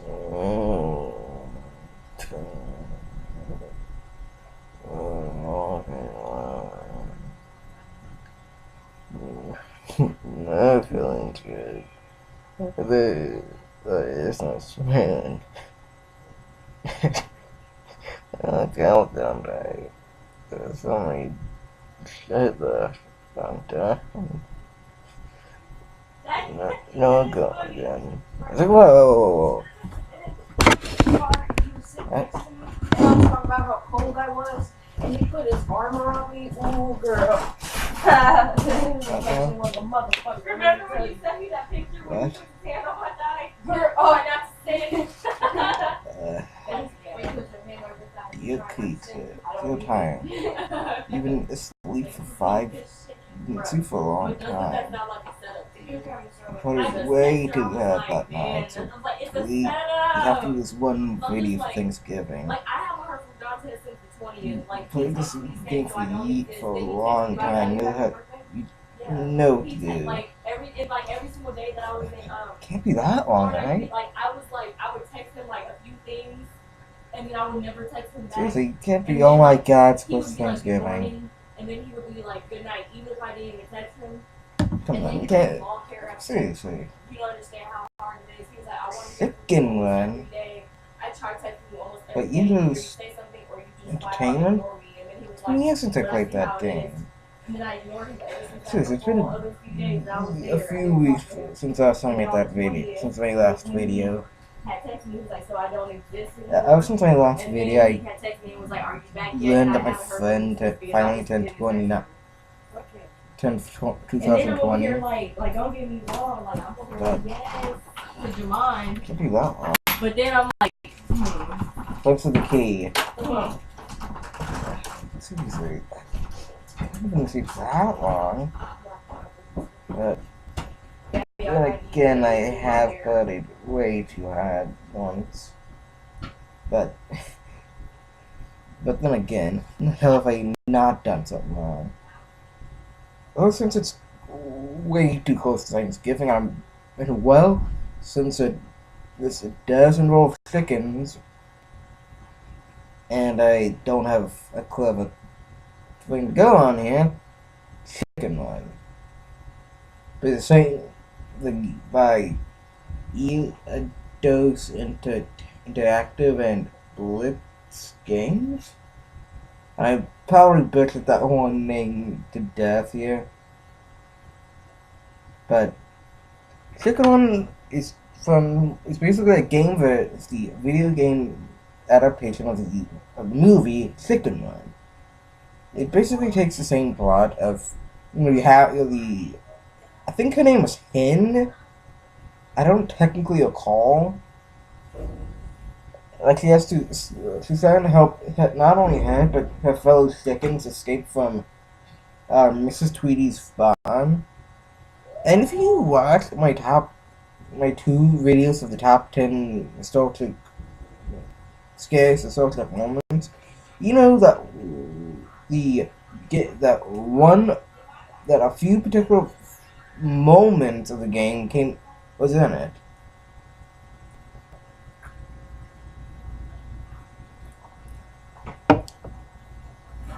Oh, not feeling good. It's not smelling. I count them right. There's so many shit left. I'm done. No, go again. It's like, whoa, whoa. Talking about how cold I was, and he put his arm around me. Ooh, girl. Makes me like a motherfucker. Remember when you sent me that picture when you put his hand on my thigh? Oh, and that's it. Dear Peter, feel tired. You've been asleep for 5. You've been asleep for a long time. Probably way too bad that night. So please, you have to do this one video for Thanksgiving. Like, I haven't heard from Dante since the 20th. Like, Played this game for a long time. You know what to do. Like, every single day that I was in, Can't be that long, right? Like, I would text him, like, a few things, and then I would never text him back. Seriously, you can't be, oh my god, it's supposed to Thanksgiving. And then he would be like, good night, even if I didn't even text him. Come on, you can't. Seriously. You don't understand how hard it is. He was like, I want to Chicken run. I tried texting you almost every But day. you Either lose say something or you just entertainment? ignore me. And then he was 20 like, years since I "But played see that how it game. is." And then I ignored him. Seriously, it's been a few weeks since I was talking about that video. Since my last video. Had texted me, he was like, so I don't exist Ever since my last video, I had texted me and was like, are you back yet? learned that my friend finally turned 29. Turned And then I'm over 2020. here like, don't get me wrong, like, I'm over here, yes, to Jamon. Can't be that long. But then I'm like, Thanks to the key. Seriously. I haven't been asleep that long. But then again, I have partied way too hard once. But then again, the hell have I not done something wrong? Well, since it's way too close to Thanksgiving, since it does involve chickens, and I don't have a clever thing to go on here, chicken one. But the same by Eidos Interactive and Blitz Games. I probably butchered that whole name to death here. But Chicken Run is basically a game that it's the video game adaptation of the movie Chicken Run. It basically takes the same plot of you have I think her name was Hen. I don't technically recall. Like she's trying to help not only her but her fellow chickens escape from Mrs. Tweedy's farm. And if you watch my 2 videos of the top 10 scariest historical moments, you know that a few particular moments of the game was in it.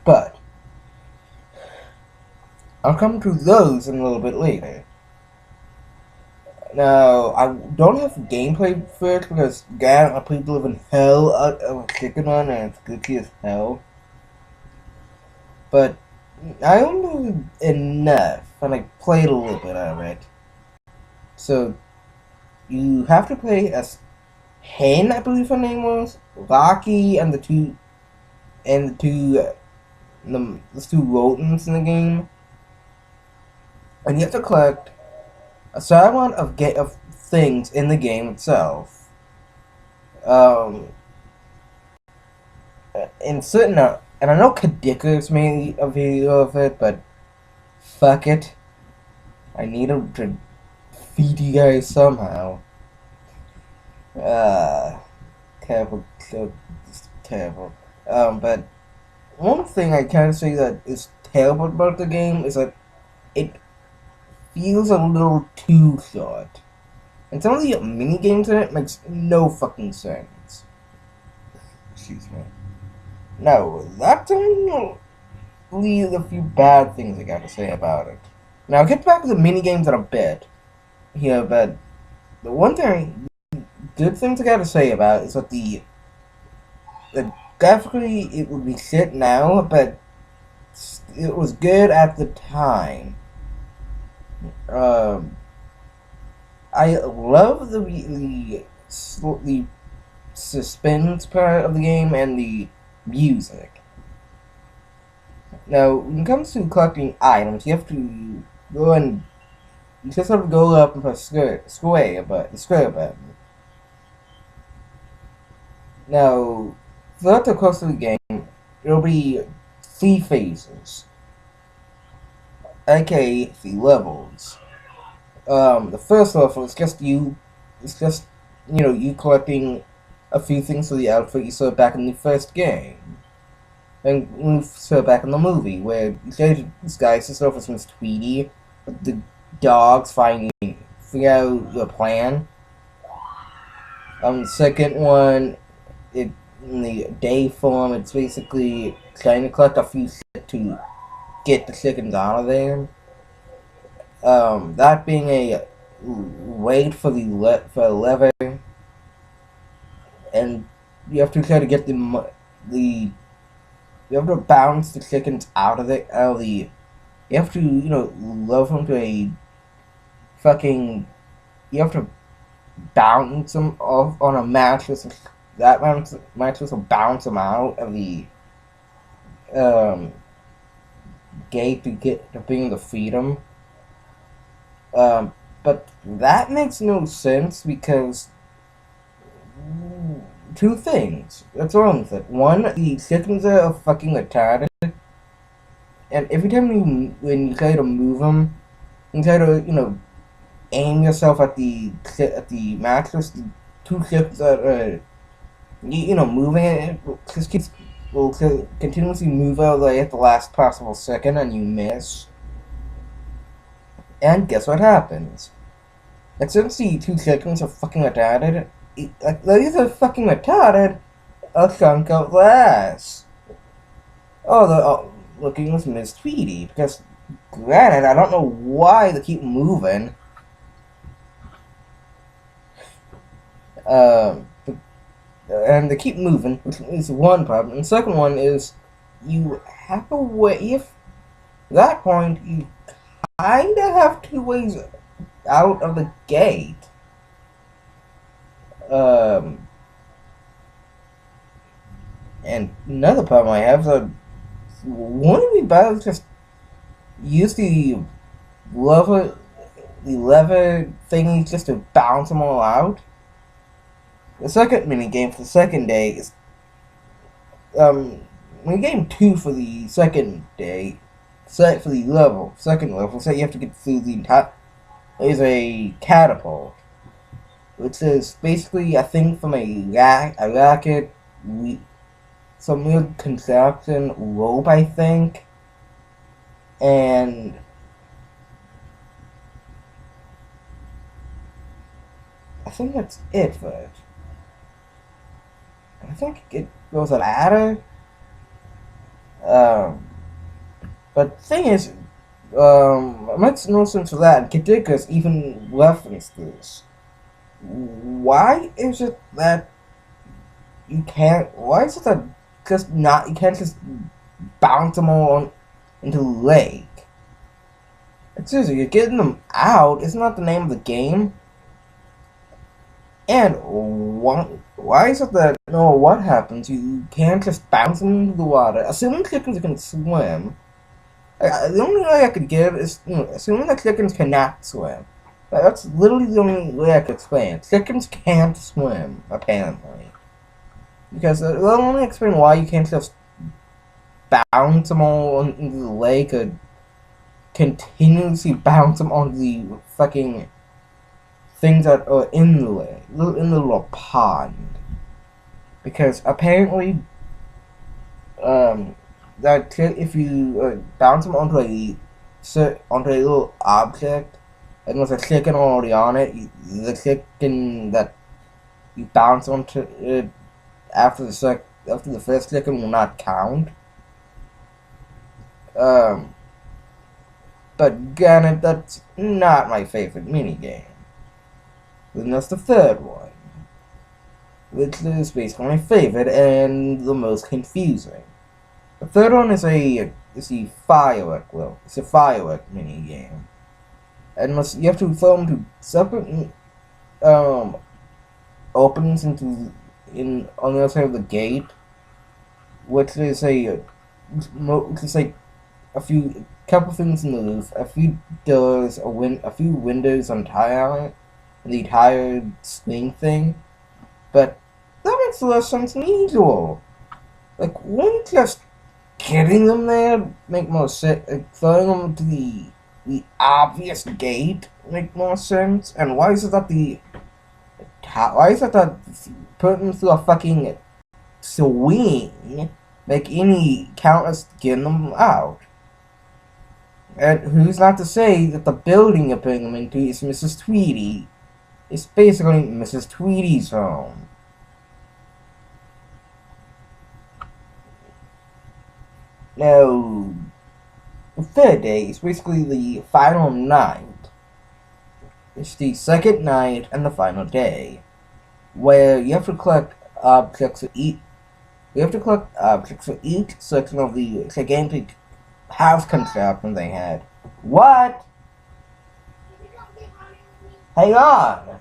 But I'll come to those in a little bit later. Now, I don't have gameplay for it because, God, I played Live in Hell out of a Chicken Run and it's glitchy as hell. But I only knew enough and I played a little bit of it. So, you have to play as Hen, I believe her name was, Rocky, and the two rodents in the game. And you have to collect a certain amount of things in the game itself. And I know Kadika's made a video of it, but fuck it. I need to feed you guys somehow. Terrible, so terrible. But one thing I can say that is terrible about the game is that it feels a little too short. And some of the mini games in it makes no fucking sense. Excuse me. No, that's only a few bad things I gotta say about it. Now, I'll get back to the mini games in a bit here, but the one thing, good things I gotta say about it is that the graphically it would be shit now, but it was good at the time. I love the suspense part of the game and the music. Now, when it comes to collecting items, you have to go and you just have to go up and press square button. Now, throughout the course of the game, there'll be 3 phases, aka 3 levels. The first level is just you collecting a few things for the outfit you saw back in the first game. And we saw back in the movie, where you say this guy starts off as Miss Tweety, with the dogs figure out the plan. The second one, in the day form, it's basically trying to collect a few shit to get the chickens out of there. That being a wait for the lever, and you have to try to get you have to bounce the chickens out of the. You have to love them to a fucking. You have to bounce them off on a mattress. That mattress will bounce them out of the gate to bring the freedom. But that makes no sense because 2 things. That's wrong with it. One, the chickens are fucking retarded, and every time when you try to move them, you try to aim yourself at the mattress. The 2 chickens that are moving it will continuously move out at the last possible second, and you miss. And guess what happens? And since the 2 chickens are fucking retarded, these are fucking retarded, a chunk of glass. Oh, they're looking with Miss Tweety, because granted, I don't know why they keep moving. And they keep moving, which is one problem. And the second one is, you have a way, at that point, you kinda have 2 ways out of the gate. And another problem I have is that wouldn't it be better to just use the lever thingy just to bounce them all out? The second minigame for the second day is minigame 2 for the second day. For the second level, so you have to get through the entire. There's a catapult, which is basically a thing from a racket, some weird construction rope, I think, and I think that's it for it. I think it goes a ladder. But the thing is, it makes no sense for that. Kadikas even referenced this. Why is it that you can't? Why is it that you can't just bounce them all into the lake? It's seriously, you're getting them out. Isn't that the name of the game? And why is it that what happens? You can't just bounce them into the water. Assuming chickens can swim. The only way I could give is, assuming that chickens cannot swim. That's literally the only way I could explain it. Chickens can't swim, apparently. Because they'll only explain why you can't just bounce them all into the lake or continuously bounce them onto the fucking things that are in the lake, in the little pond. Because apparently, that if you bounce them onto a little object, and with a chicken already on it, the chicken that you bounce onto it after the first chicken will not count. But granted, that's not my favorite minigame. Then there's the third one, which is basically my favorite and the most confusing. The third one is a firework. Well, it's a firework minigame, and you have to throw them to separate openings on the other side of the gate, which is like a couple things in the roof, a few doors, a few windows on the entire swing thing. But that makes less sense than usual. Like, wouldn't just getting them there make more sense? Like, throwing them to the obvious gate make more sense? And why is it that putting them through a fucking swing make any countless getting them out? And who's not to say that the building you're putting them into is Mrs. Tweedy? It's basically Mrs. Tweedy's home. Now, the third day is basically the final night. It's the second night and the final day, where you have to collect objects for each. You have to collect objects for each section of the gigantic house contraption they had. What? Hang on!